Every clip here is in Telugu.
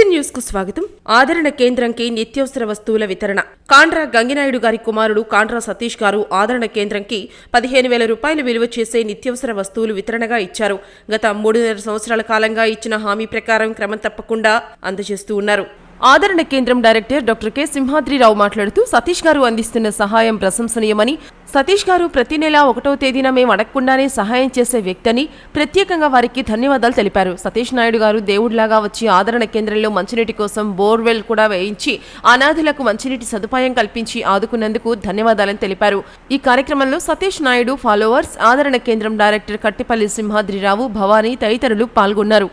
సిఎన్ న్యూస్ కు స్వాగతం. ఆదరణ కేంద్రంకి నిత్యావసర వస్తువుల వితరణ. కాండ్రా గంగినాయుడు గారి కుమారుడు కాండ్రా సతీష్ గారు ఆదరణ కేంద్రంకి 15,000 రూపాయలు విలువ చేసే నిత్యావసర వస్తువులు వితరణగా ఇచ్చారు. గత 3.5 సంవత్సరాల కాలంగా ఇచ్చిన హామీ ప్రకారం క్రమం తప్పకుండా అందజేస్తూ ఉన్నారు. ఆదరణ కేంద్రం డైరెక్టర్ డాక్టర్ కె సింహాద్రిరావు మాట్లాడుతూ సతీష్ గారు అందిస్తున్న సహాయం ప్రశంసనీయమని, సతీష్ గారు ప్రతి నెల 1వ తేదీన మేము అడగకుండానే సహాయం చేసే వ్యక్తిని ప్రత్యేకంగా వారికి ధన్యవాదాలు తెలిపారు. సతీష్ నాయుడు గారు దేవుడిలాగా వచ్చి ఆదరణ కేంద్రంలో మంచినీటి కోసం బోర్వెల్ కూడా వేయించి అనాథులకు మంచినీటి సదుపాయం కల్పించి ఆదుకున్నందుకు ధన్యవాదాలని తెలిపారు. ఈ కార్యక్రమంలో సతీష్ నాయుడు ఫాలోవర్స్, ఆదరణ కేంద్రం డైరెక్టర్ కట్టిపల్లి సింహాద్రిరావు, భవానీ తదితరులు పాల్గొన్నారు.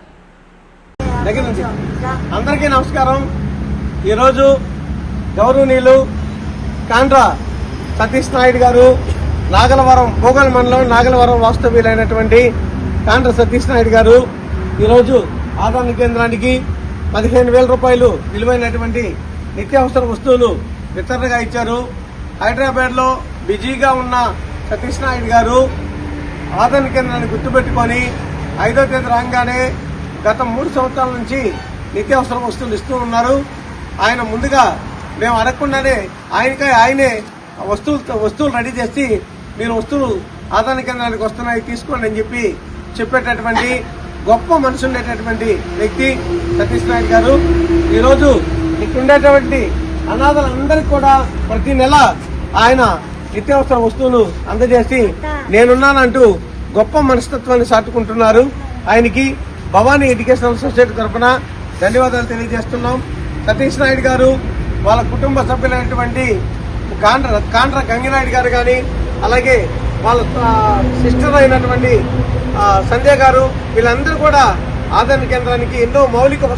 అందరికీ నమస్కారం. ఈరోజు గౌరవనీయులు కాండ్రా సతీష్ నాయుడు గారు, నాగలవరం భోగల్ మండలం నాగలవరం వాస్తవ్యులైనటువంటి కాండ్రా సతీష్ నాయుడు గారు ఈరోజు ఆదరణ కేంద్రానికి 15,000 రూపాయలు విలువైనటువంటి నిత్యావసర వస్తువులు వితరణగా ఇచ్చారు. హైదరాబాద్ లో బిజీగా ఉన్న సతీష్ నాయుడు గారు ఆదరణ కేంద్రాన్ని గుర్తుపెట్టుకొని 5వ తేదీ రాగానే గత 3 సంవత్సరాల నుంచి నిత్యావసర వస్తువులు ఇస్తూ ఉన్నారు. ఆయన ముందుగా మేము అడగకుండానే ఆయనే వస్తువులు రెడీ చేసి మీరు వస్తువులు ఆదరణ కేంద్రానికి వస్తున్నాయి తీసుకోండి అని చెప్పేటటువంటి గొప్ప మనసు ఉండేటటువంటి వ్యక్తి సతీష్ నాయుడు గారు. ఈరోజు ఇక్కడ ఉండేటువంటి అనాథలందరికీ కూడా ప్రతి నెల ఆయన నిత్యావసర వస్తువులు అందజేసి నేనున్నానంటూ గొప్ప మనస్తత్వాన్ని చాటుకుంటున్నారు. ఆయనకి భవానీ ఎడ్యుకేషనల్ సొసైటీ తరఫున ధన్యవాదాలు తెలియజేస్తున్నాం. సతీష్ నాయుడు గారు, వాళ్ళ కుటుంబ సభ్యులైనటువంటి కాండ్రా గంగినాయుడు గారు కానీ, అలాగే వాళ్ళ సిస్టర్ అయినటువంటి సంధ్య గారు, వీళ్ళందరూ కూడా ఆదరణ కేంద్రానికి ఎన్నో మౌలిక